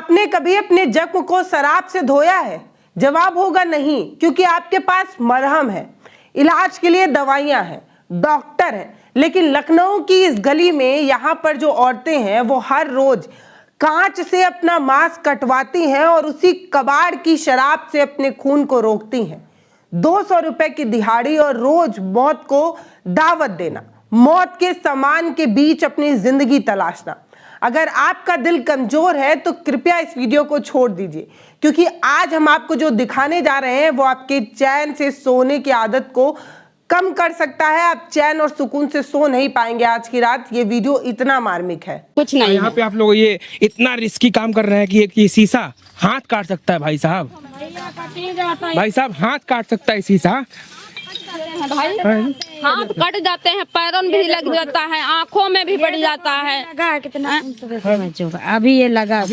आपने कभी अपने जख्म को शराब से धोया है? जवाब होगा नहीं, क्योंकि आपके पास मरहम है, इलाज के लिए दवाइयां हैं, डॉक्टर हैं। लेकिन लखनऊ की इस गली में यहाँ पर जो औरतें हैं वो हर रोज कांच से अपना मांस कटवाती हैं और उसी कबाड़ की शराब से अपने खून को रोकती हैं। 200 रुपए की दिहाड़ी और रोज मौत को दावत देना, मौत के सामान के बीच अपनी जिंदगी तलाशना। अगर आपका दिल कमजोर है तो कृपया इस वीडियो को छोड़ दीजिए, क्योंकि आज हम आपको जो दिखाने जा रहे हैं वो आपके चैन से सोने की आदत को कम कर सकता है। आप चैन और सुकून से सो नहीं पाएंगे आज की रात। ये वीडियो इतना मार्मिक है। कुछ नहीं यहाँ पे आप लोग ये इतना रिस्की काम कर रहे हैं कि ये शीशा हाथ काट सकता है। भाई साहब हाथ काट सकता है शीशा। भाई हाथ कट जाते हैं, पैरों में भी लग जाता है, आँखों में भी पड़ जाता है। लगा कितना अभी ये लगा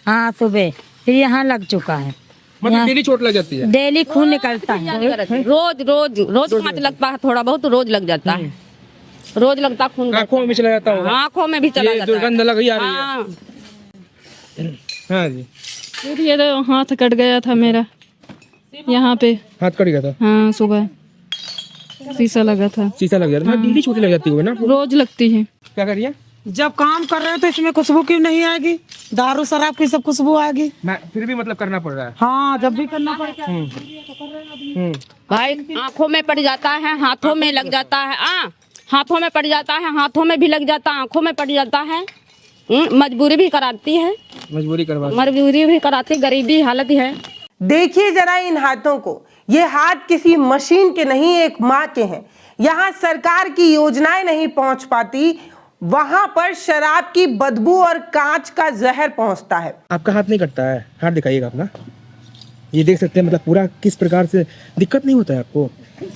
हाँ सुबह, फिर यहाँ लग चुका है। मतलब डेली चोट लग जाती है? डेली खून निकलता है। रोज रोज रोज मत लगता है, थोड़ा बहुत रोज लग जाता है, रोज लगता खून। आँखों में चला जाता होगा? आँखों में भी चला जाता है। दुर्गंध लग आ रही है। हाँ जी, ये तो हाथ कट गया था मेरा, यहाँ पे हाथ कट गया था। हाँ, सुबह शीशा लगा था। शीशा लग जाता है, डेली चोटें लग जाती होगी ना? रोज लगती है। क्या करिए? जब काम कर रहे हो तो इसमें खुशबू क्यों नहीं आएगी? दारू शराब की सब खुशबू आएगी। मैं फिर भी मतलब करना पड़ रहा है। हाँ, जब भी करना पड़ता है। भाई आँखों में पड़ जाता है, हाथों में लग जाता है। हाथों में पड़ जाता है, हाथों में भी लग जाता है, आँखों में पड़ जाता है। मजबूरी भी कराती है, मजबूरी भी कराती, गरीबी हालत है। देखिए जरा इन हाथों को, ये हाथ किसी मशीन के नहीं, एक माँ के हैं। यहाँ सरकार की योजनाएं नहीं पहुंच पाती, वहां पर शराब की बदबू और कांच का जहर पहुंचता है। आपका हाथ नहीं कटता है? हाथ दिखाइएगा अपना। ये देख सकते हैं मतलब पूरा किस प्रकार से दिक्कत नहीं होता है आपको?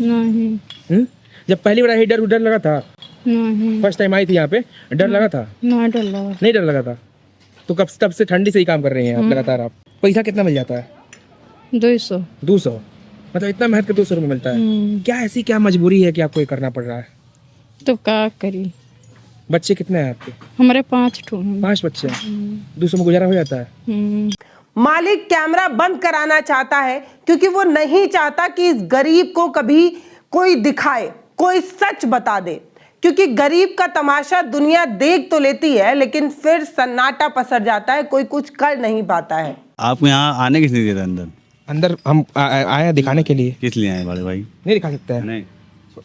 नहीं। जब पहली बार डर लगा था? नहीं। फर्स्ट टाइम आई थी यहाँ पे, डर लगा था? नहीं डर लगा। नहीं डर लगा था? तो तब से ठंडी से ही काम कर रही हैं आप लगातार। आप पैसा कितना मिल जाता है? 200। मतलब इतना मेहनत के 200 रुपये मिलता है? क्या ऐसी क्या मजबूरी है कि आपको ये करना पड़ रहा है? तो क्या करी? बच्चे कितने हैं आपके? हमारे 5 ठो हैं। 5 बच्चे हैं। 200 में गुजारा हो जाता है? मालिक कैमरा बंद कराना चाहता है, क्योंकि वो नहीं चाहता कि इस गरीब को कभी कोई दिखाए, कोई सच बता दे। क्योंकि गरीब का तमाशा दुनिया देख तो लेती है, लेकिन फिर सन्नाटा पसर जाता है, कोई कुछ कर नहीं पाता है। आपको यहाँ आने किस लिए दिया था अंदर हम आए हैं दिखाने के लिए। किस लिए आए बड़े भाई? नहीं दिखा सकते हैं? नहीं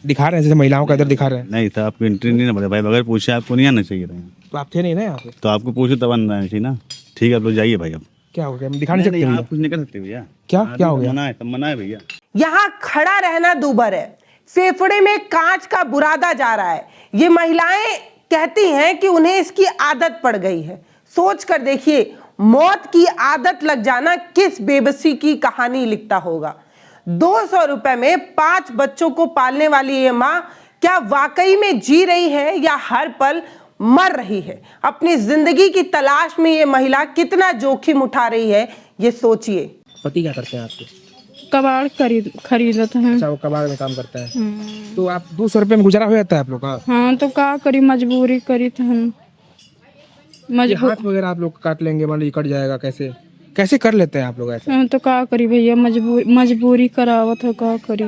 दिखा रहे हैं, जैसे महिलाओं का इधर दिखा रहे हैं। नहीं था, आपको एंट्री नहीं ना बड़े भाई, बगैर पूछे आपको नहीं आना चाहिए था। तो आप थे नहीं ना यहाँ पे? तो आपको पूछो तब आना चाहिए ना। ठीक है, आप लोग जाइए भाई। अब क्या हो गया? हम दिखा नहीं सकते? आप कुछ नहीं कर सकते भैया। क्या हो गया? मना है, तब मना है भैया। यहाँ खड़ा रहना दूभर है, फेफड़े में कांच का बुरादा जा रहा है। ये महिलाएं कहती हैं कि उन्हें इसकी आदत पड़ गई है। सोच कर देखिए, मौत की आदत लग जाना किस बेबसी की कहानी लिखता होगा। 200 रुपए में 5 बच्चों को पालने वाली ये माँ क्या वाकई में जी रही है या हर पल मर रही है? अपनी जिंदगी की तलाश में ये महिला कितना जोखिम उठा रही है, ये सोचिए। पति क्या करते हैं आपके? कबाड़ खरीदते हैं। अच्छा, वो कबाड़ में काम करता है। तो आप 200 रुपये में गुजारा हो जाता है आप लोग का? हाँ, तो क्या करी, मजबूरी करी तो हम हाथ वगैरह आप लोग काट लेंगे, मान लीजिए कट जाएगा, कैसे कर लेते हैं आप लोग ऐसा? तो क्या करी भैया, मजबूरी करावत है, क्या करी।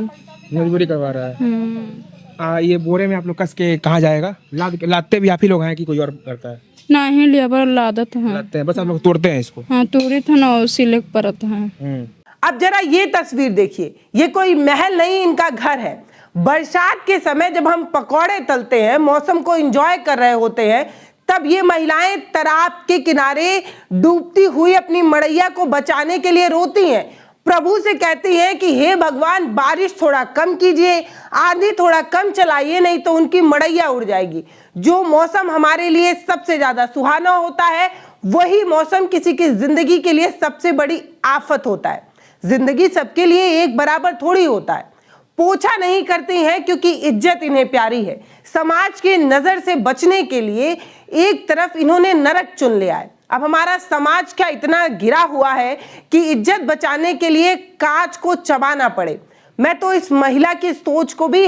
मजबूरी करवा रहा है। ये बोरे में आप लोग कस के कहाँ जाएगा? लादते भी आप ही लोग हैं कि कोई और करता है? नहीं, लेबर लादत है। लादते हैं, बस आप लोग तोड़ते हैं इसको? हाँ, तोड़ी था ना, सिलेक्ट परत है। अब जरा ये तस्वीर देखिए, ये कोई महल नहीं, इनका घर है। बरसात के समय जब हम पकौड़े तलते हैं, मौसम को एंजॉय कर रहे होते हैं, तब ये महिलाएं तालाब के किनारे डूबती हुई अपनी मड़ैया को बचाने के लिए रोती हैं, प्रभु से कहती हैं कि हे भगवान, बारिश थोड़ा कम कीजिए, आंधी थोड़ा कम चलाइए, नहीं तो उनकी मड़ैया उड़ जाएगी। जो मौसम हमारे लिए सबसे ज्यादा सुहाना होता है, वही मौसम किसी की जिंदगी के लिए सबसे बड़ी आफत होता है। जिंदगी सबके लिए एक बराबर थोड़ी होता है। पोछा नहीं करती हैं क्योंकि इज्जत इन्हें प्यारी है। समाज की नजर से बचने के लिए एक तरफ इन्होंने नरक चुन लिया है। अब हमारा समाज क्या इतना गिरा हुआ है कि इज्जत बचाने के लिए कांच को चबाना पड़े। मैं तो इस महिला की सोच को भी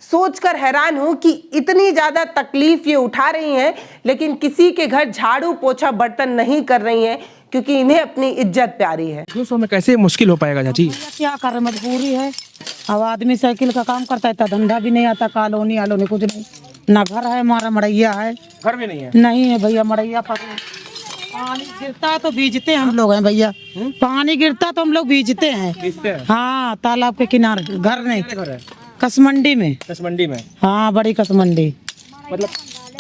सोचकर हैरान हूं कि इतनी ज्यादा तकलीफ ये उठा रही हैं, लेकिन किसी के घर झाड़ू पोछा बर्तन नहीं कर रही हैं, क्योंकि इन्हें अपनी इज्जत प्यारी है। 200 में कैसे मुश्किल हो पाएगा चाची? क्या करे, मजबूरी है। अब आदमी साइकिल का काम करता है तो धंधा भी नहीं आता, कॉलोनी आलोनी कुछ नहीं, ना घर है, हमारा मड़ैया है, घर में नहीं है। नहीं है भैया, मड़ैया पर पानी गिरता है तो बीजते हम लोग हैं भैया, पानी गिरता तो हम लोग बीजते हैं। बेचते हैं? हाँ, तालाब के किनारे, घर नहीं, घर है कसमंडी में। कसमंडी में? हाँ, बड़ी कसमंडी। मतलब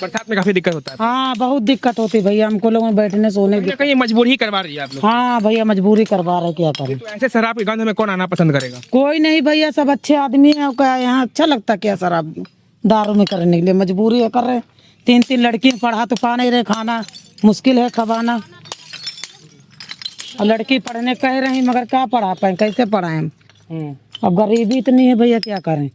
बरसात में काफी दिक्कत होता है। हाँ, बहुत दिक्कत होती भैया हमको, लोगों में बैठने सोने की। कहीं मजबूरी ही करवा रही है आप लोग? हाँ भैया, मजबूरी करवा रहे, क्या करें। तो ऐसे शराब के गंध में कौन आना पसंद करेगा? कोई नहीं भैया, सब अच्छे आदमी हैं। क्या यहाँ अच्छा लगता क्या शराब दारू में करने के लिए? मजबूरी है, कर रहे। 3 लड़की पढ़ा तो पा नहीं रहे, खाना मुश्किल है खवाना। और लड़की पढ़ने कह रही मगर क्या पढ़ा पाए, कैसे पढ़ाएं हम? अब गरीबी इतनी है भैया, क्या करें।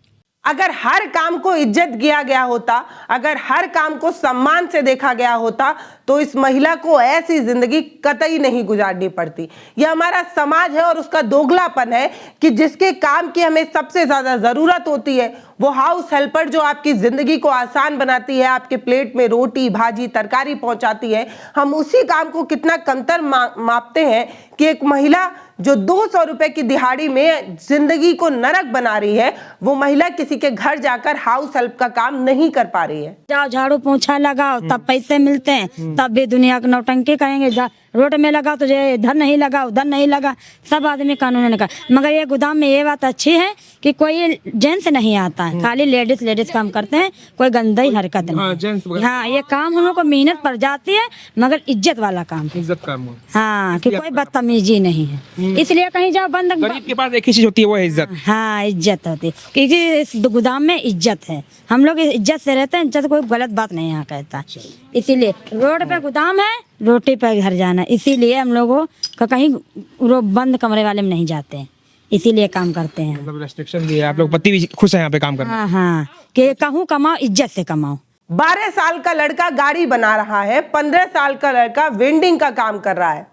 अगर हर काम को इज्जत किया गया होता, अगर हर काम को सम्मान से देखा गया होता, तो इस महिला को ऐसी जिंदगी कतई नहीं गुजारनी पड़ती। यह हमारा समाज है और उसका दोगलापन है कि जिसके काम की हमें सबसे ज्यादा जरूरत होती है, वो हाउस हेल्पर जो आपकी जिंदगी को आसान बनाती है, आपके प्लेट में रोटी भाजी तरकारी पहुंचाती है, हम उसी काम को कितना कमतर मापते हैं कि एक महिला जो 200 रुपए की दिहाड़ी में जिंदगी को नरक बना रही है, वो महिला किसी के घर जाकर हाउस हेल्प का काम नहीं कर पा रही है। जाओ झाड़ू पोछा लगाओ तब पैसे मिलते हैं, तब भी दुनिया को नौटंकी करेंगे। रोड में लगाओ तो ये इधर नहीं लगा उधर नहीं लगा, सब आदमी कानून ने कहा। मगर ये गोदाम में ये बात अच्छी है कि कोई जेंट्स नहीं आता है, खाली लेडीज काम करते हैं, कोई गंदी हरकत नहीं। हाँ, ये काम हम लोग को मेहनत पड़ जाती है मगर इज्जत वाला काम, इज्जत काम हो। हाँ, कि कोई बदतमीजी नहीं है। इसलिए कहीं जाओ बंद, गरीब के पास एक ही चीज होती है, वो है इज्जत। हाँ, इज्जत होती है, क्योंकि इस गोदाम में इज्जत है। हम लोग इज्जत से रहते हैं, इज्जत कोई गलत बात नहीं यहाँ कहता। इसीलिए रोड पे गोदाम है, रोटी पे घर जाना, इसीलिए हम लोगों का कहीं बंद कमरे वाले में नहीं जाते हैं, इसीलिए काम करते हैं। मतलब रेस्ट्रिक्शन भी है, आप लोग पति भी खुश है यहाँ पे काम करने? हाँ हाँ, कि कहूँ कमाओ, इज्जत से कमाओ। 12 साल का लड़का गाड़ी बना रहा है, 15 साल का लड़का वेंडिंग का काम कर रहा है।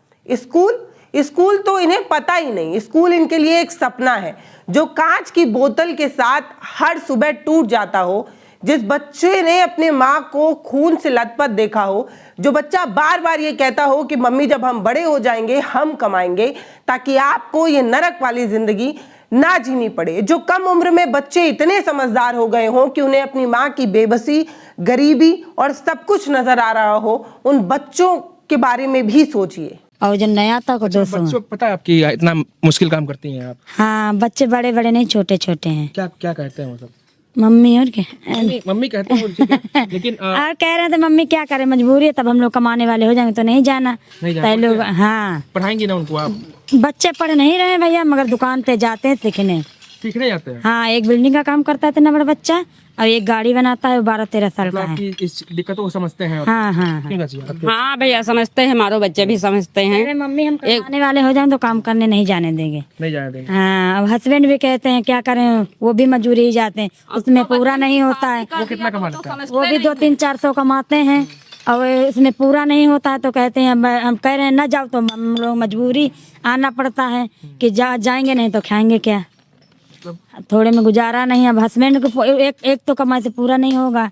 स्कूल तो इन्हें पता ही नहीं। स्कूल इनके लिए एक सपना है जो कांच की बोतल के साथ हर सुबह टूट जाता हो। जिस बच्चे ने अपने माँ को खून से लथपथ देखा हो, जो बच्चा बार बार ये कहता हो कि मम्मी जब हम बड़े हो जाएंगे हम कमाएंगे ताकि आपको ये नरक वाली जिंदगी ना जीनी पड़े। जो कम उम्र में बच्चे इतने समझदार हो गए हों कि उन्हें अपनी माँ की बेबसी, गरीबी और सब कुछ नजर आ रहा हो, उन बच्चों के बारे में भी सोचिए। और जो नया था को 200। बच्चों को पता है आपकी इतना मुश्किल काम करती हैं आप? हाँ, बच्चे बड़े बड़े नहीं, छोटे छोटे हैं। क्या क्या कहते हैं मतलब? मम्मी और क्या, मम्मी कहते हैं ठीक है, लेकिन और कह रहे थे मम्मी क्या करे, मजबूरी है, तब हम लोग कमाने वाले हो जाएंगे तो नहीं जाना। पहले लोग हाँ, पढ़ाएंगे ना उनको आप? बच्चे पढ़ नहीं रहे भैया, मगर दुकान पे जाते हैं सीखने जाते हैं। हाँ, एक बिल्डिंग का काम करता है इतना बड़ा बच्चा, और एक गाड़ी बनाता है, 12-13 साल का है। आपकी इस दिक्कतों को समझते हैं? हाँ हाँ क्यों चाची? हाँ भैया समझते हैं, हमारे बच्चे भी समझते हैं। अरे मम्मी हम कमाने वाले हो जाएं तो काम करने नहीं जाने देंगे। नहीं जाने देंगे। हाँ, अब हस्बैंड भी कहते हैं क्या करें, वो भी मजदूरी ही जाते हैं, उसमें पूरा नहीं होता है। वो कितना कमा लेता है? वो भी 200-300-400 कमाते हैं, और इसमें पूरा नहीं होता है तो कहते हैं हम कह रहे हैं ना जाओ, तो हम लोग मजबूरी आना पड़ता है कि जाएंगे नहीं तो खाएंगे क्या, थोड़े में गुजारा नहीं। अब हस्बैंड को एक तो कमाई से पूरा नहीं होगा,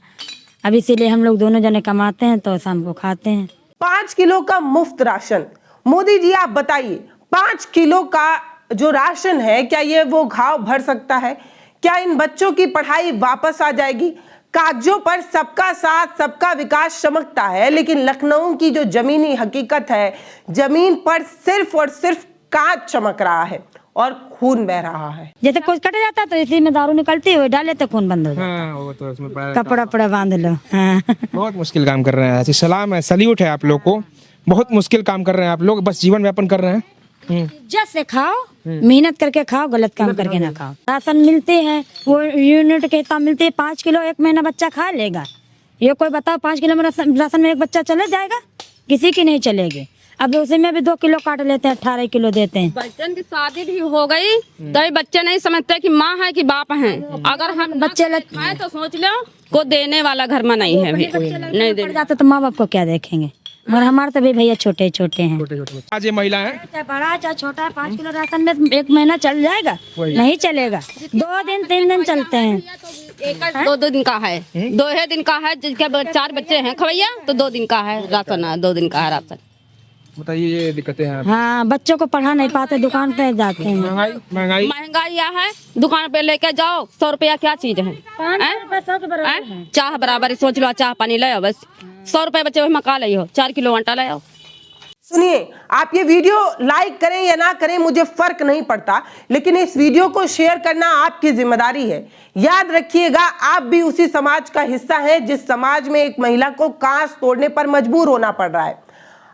अब इसीलिए हम लोग दोनों जने कमाते हैं तो शाम को खाते हैं। 5 किलो का मुफ्त राशन। मोदी जी आप बताइए, 5 किलो का जो राशन है, क्या ये वो घाव भर सकता है? क्या इन बच्चों की पढ़ाई वापस आ जाएगी? कागजों पर सबका साथ सबका विकास चमकता है, लेकिन लखनऊ की जो जमीनी हकीकत है, जमीन पर सिर्फ और सिर्फ कांच चमक रहा है और खून बह रहा है। जैसे कुछ कट जाता है तो इसी में दारू निकलती है, डाले तो खून बंद हो जाता है। हाँ, वो तो उसमें कपड़ा पड़ा बांध लो। हाँ। बहुत मुश्किल काम कर रहे हैं। सलाम है, सल्यूट है आप लोग को, बहुत मुश्किल काम कर रहे हैं आप लोग, बस जीवन यापन कर रहे हैं। इज्जत से खाओ, मेहनत करके खाओ, गलत काम करके ना खाओ। राशन मिलते हैं, वो यूनिट के हिसाब मिलते हैं, 5 किलो 1 महीना बच्चा खा लेगा। ये कोई बताओ 5 किलो में राशन में एक बच्चा चले जाएगा? किसी की नहीं चलेगी। अब उसी में भी 2 किलो काट लेते हैं, 18 किलो देते हैं। बच्चन की शादी भी हो गई तो ये बच्चे नहीं समझते कि माँ है कि बाप है। अगर हम बच्चे खाए तो सोच लो को देने वाला घर में नहीं है, नहीं दे जाते तो माँ बाप को क्या देखेंगे। मगर हमारे तो भी भैया छोटे छोटे हैं। आज ये महिला है, चाहे बड़ा है चाहे छोटा है, 5 किलो राशन में 1 महीना चल जाएगा? नहीं चलेगा, 2 दिन 3 दिन चलते हैं। 2 दिन का है, 2 दिन का है। जिसके 4 बच्चे हैं खवैया तो 2 दिन का है राशन, 2 दिन का है राशन। बताइए ये दिक्कतें हैं। हाँ, बच्चों को पढ़ा नहीं पाते, दुकान पे जाते हैं। महंगाई महंगाई महंगाई यह है, दुकान पे लेके जाओ 100 रुपया क्या चीज है? 500 रुपए 100 के बराबर है। चाह बराबर है, सोच लो, चाह पानी ले आओ बस 100 रुपए बच्चे में मका ले हो, 4 किलो आटा ले आओ। सुनिए, आप ये वीडियो लाइक करें या ना करें मुझे फर्क नहीं पड़ता, लेकिन इस वीडियो को शेयर करना आपकी जिम्मेदारी है। याद रखिएगा, आप भी उसी समाज का हिस्सा हैं जिस समाज में एक महिला को कांच तोड़ने पर मजबूर होना पड़ रहा है।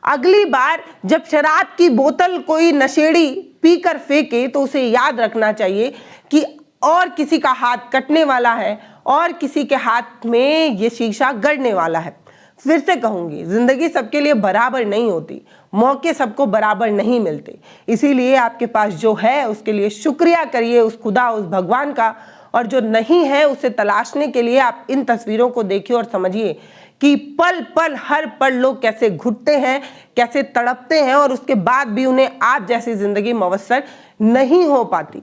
अगली बार जब शराब की बोतल कोई नशेड़ी पीकर फेंके तो उसे याद रखना चाहिए कि और किसी का हाथ कटने वाला है और किसी के हाथ में ये शीशा गड़ने वाला है। फिर से कहूंगी, जिंदगी सबके लिए बराबर नहीं होती, मौके सबको बराबर नहीं मिलते। इसीलिए आपके पास जो है उसके लिए शुक्रिया करिए उस खुदा, उस भगवान का, और जो नहीं है उसे तलाशने के लिए आप इन तस्वीरों को देखिए और समझिए कि पल पल हर पल लोग कैसे घुटते हैं, कैसे तड़पते हैं और उसके बाद भी उन्हें आप जैसी जिंदगी मुयस्सर नहीं हो पाती।